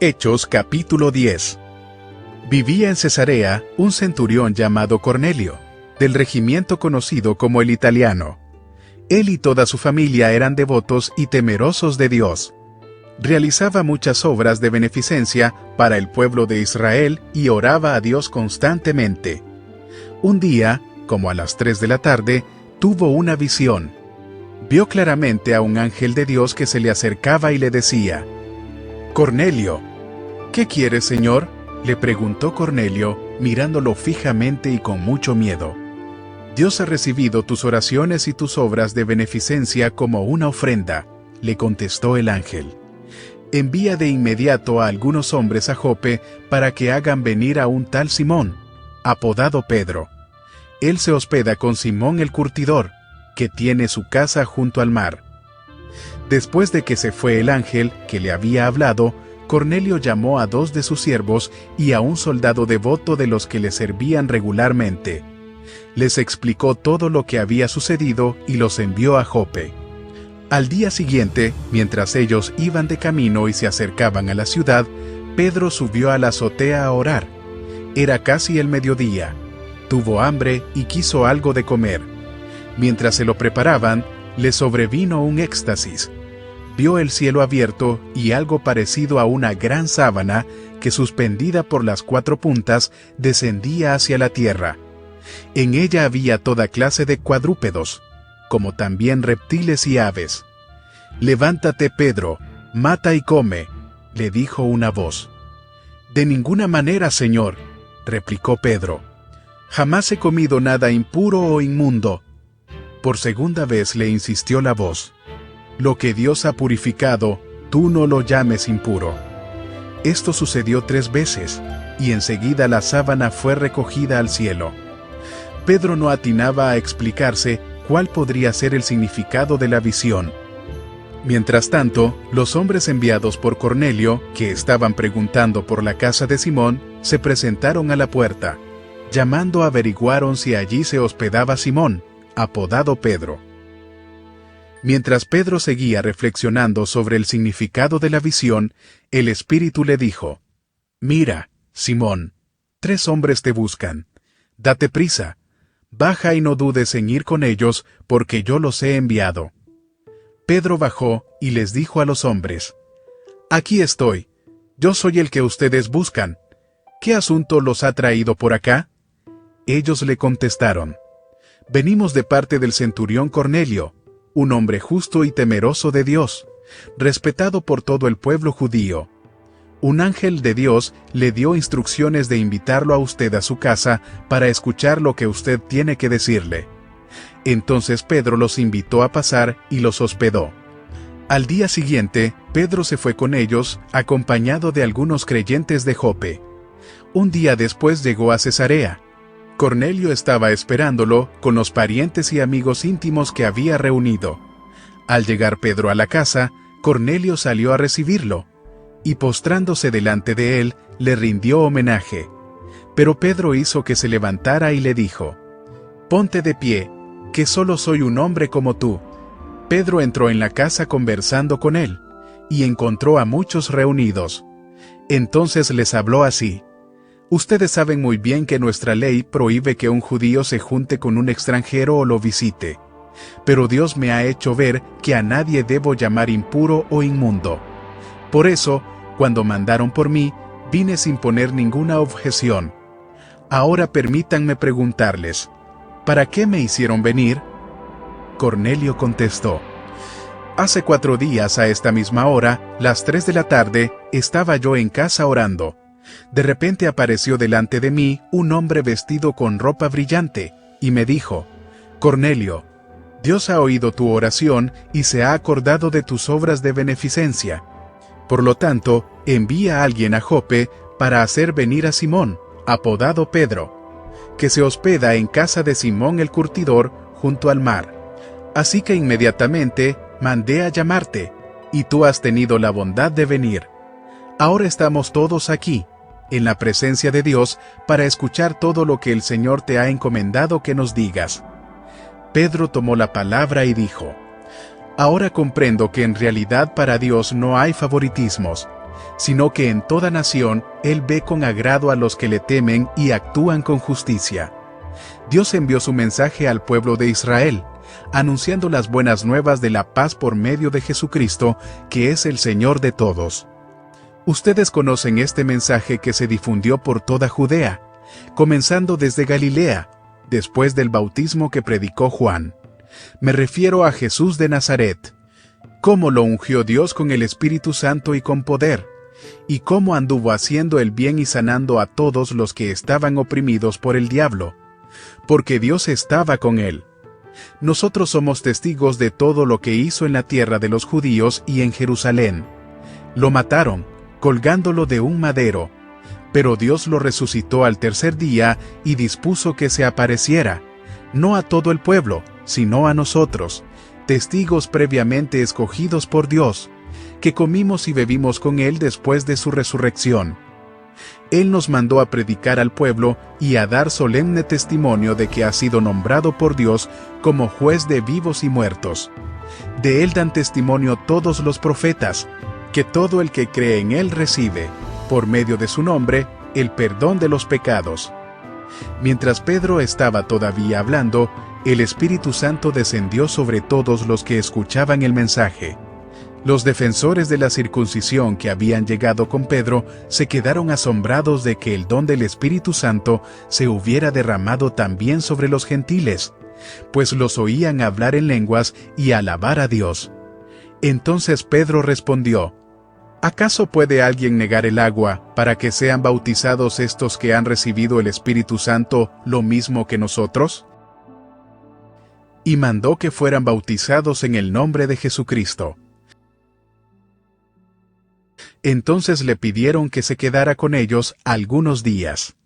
Hechos capítulo 10. Vivía en Cesarea un centurión llamado Cornelio, del regimiento conocido como el Italiano. Él y toda su familia eran devotos y temerosos de Dios. Realizaba muchas obras de beneficencia para el pueblo de Israel y oraba a Dios constantemente. Un día, como a las 3 de la tarde, tuvo una visión. Vio claramente a un ángel de Dios que se le acercaba y le decía: «Cornelio». «¿Qué quieres, Señor?», le preguntó Cornelio, mirándolo fijamente y con mucho miedo. «Dios ha recibido tus oraciones y tus obras de beneficencia como una ofrenda», le contestó el ángel. «Envía de inmediato a algunos hombres a Jope para que hagan venir a un tal Simón, apodado Pedro. Él se hospeda con Simón el curtidor, que tiene su casa junto al mar». Después de que se fue el ángel que le había hablado, Cornelio llamó a 2 de sus siervos y a un soldado devoto de los que le servían regularmente. Les explicó todo lo que había sucedido y los envió a Jope. Al día siguiente, mientras ellos iban de camino y se acercaban a la ciudad, Pedro subió a la azotea a orar. Era casi el mediodía. Tuvo hambre y quiso algo de comer. Mientras se lo preparaban, le sobrevino un éxtasis. Vio el cielo abierto y algo parecido a una gran sábana que, suspendida por las 4 puntas, descendía hacia la tierra. En ella había toda clase de cuadrúpedos, como también reptiles y aves. «Levántate, Pedro, mata y come», le dijo una voz. «De ninguna manera, Señor», replicó Pedro. «Jamás he comido nada impuro o inmundo». Por segunda vez le insistió la voz: «Lo que Dios ha purificado, tú no lo llames impuro». Esto sucedió 3 veces, y enseguida la sábana fue recogida al cielo. Pedro no atinaba a explicarse cuál podría ser el significado de la visión. Mientras tanto, los hombres enviados por Cornelio, que estaban preguntando por la casa de Simón, se presentaron a la puerta. Llamando averiguaron si allí se hospedaba Simón, apodado Pedro. Mientras Pedro seguía reflexionando sobre el significado de la visión, el Espíritu le dijo: «Mira, Simón, 3 hombres te buscan. Date prisa, baja y no dudes en ir con ellos, porque yo los he enviado». Pedro bajó y les dijo a los hombres: «Aquí estoy, yo soy el que ustedes buscan. ¿Qué asunto los ha traído por acá?». Ellos le contestaron: «Venimos de parte del centurión Cornelio, un hombre justo y temeroso de Dios, respetado por todo el pueblo judío. Un ángel de Dios le dio instrucciones de invitarlo a usted a su casa para escuchar lo que usted tiene que decirle». Entonces Pedro los invitó a pasar y los hospedó. Al día siguiente, Pedro se fue con ellos, acompañado de algunos creyentes de Jope. Un día después llegó a Cesarea. Cornelio estaba esperándolo con los parientes y amigos íntimos que había reunido. Al llegar Pedro a la casa, Cornelio salió a recibirlo, y postrándose delante de él, le rindió homenaje. Pero Pedro hizo que se levantara y le dijo: «Ponte de pie, que solo soy un hombre como tú». Pedro entró en la casa conversando con él, y encontró a muchos reunidos. Entonces les habló así: «Ustedes saben muy bien que nuestra ley prohíbe que un judío se junte con un extranjero o lo visite. Pero Dios me ha hecho ver que a nadie debo llamar impuro o inmundo. Por eso, cuando mandaron por mí, vine sin poner ninguna objeción. Ahora permítanme preguntarles: ¿para qué me hicieron venir?». Cornelio contestó: «Hace 4 días a esta misma hora, las 3 de la tarde, estaba yo en casa orando. De repente apareció delante de mí un hombre vestido con ropa brillante, y me dijo: Cornelio, Dios ha oído tu oración y se ha acordado de tus obras de beneficencia. Por lo tanto, envía a alguien a Jope para hacer venir a Simón, apodado Pedro, que se hospeda en casa de Simón el curtidor junto al mar. Así que inmediatamente mandé a llamarte, y tú has tenido la bondad de venir. Ahora estamos todos aquí, en la presencia de Dios, para escuchar todo lo que el Señor te ha encomendado que nos digas». Pedro tomó la palabra y dijo: «Ahora comprendo que en realidad para Dios no hay favoritismos. sino que en toda nación Él ve con agrado a los que le temen y actúan con justicia. Dios envió su mensaje al pueblo de Israel, anunciando las buenas nuevas de la paz por medio de Jesucristo, que es el Señor de todos. Ustedes conocen este mensaje que se difundió por toda Judea, comenzando desde Galilea, después del bautismo que predicó Juan. Me refiero a Jesús de Nazaret, cómo lo ungió Dios con el Espíritu Santo y con poder, y cómo anduvo haciendo el bien y sanando a todos los que estaban oprimidos por el diablo, porque Dios estaba con él. Nosotros somos testigos de todo lo que hizo en la tierra de los judíos y en Jerusalén. Lo mataron, colgándolo de un madero, pero Dios lo resucitó al tercer día y dispuso que se apareciera, no a todo el pueblo, sino a nosotros, testigos previamente escogidos por Dios, que comimos y bebimos con Él después de su resurrección. Él nos mandó a predicar al pueblo y a dar solemne testimonio de que ha sido nombrado por Dios como juez de vivos y muertos. De Él dan testimonio todos los profetas, que todo el que cree en Él recibe, por medio de su nombre, el perdón de los pecados. Mientras Pedro estaba todavía hablando, el Espíritu Santo descendió sobre todos los que escuchaban el mensaje. Los defensores de la circuncisión que habían llegado con Pedro se quedaron asombrados de que el don del Espíritu Santo se hubiera derramado también sobre los gentiles, pues los oían hablar en lenguas y alabar a Dios. Entonces Pedro respondió: ¿Acaso puede alguien negar el agua para que sean bautizados estos que han recibido el Espíritu Santo lo mismo que nosotros? Y mandó que fueran bautizados en el nombre de Jesucristo. Entonces le pidieron que se quedara con ellos algunos días.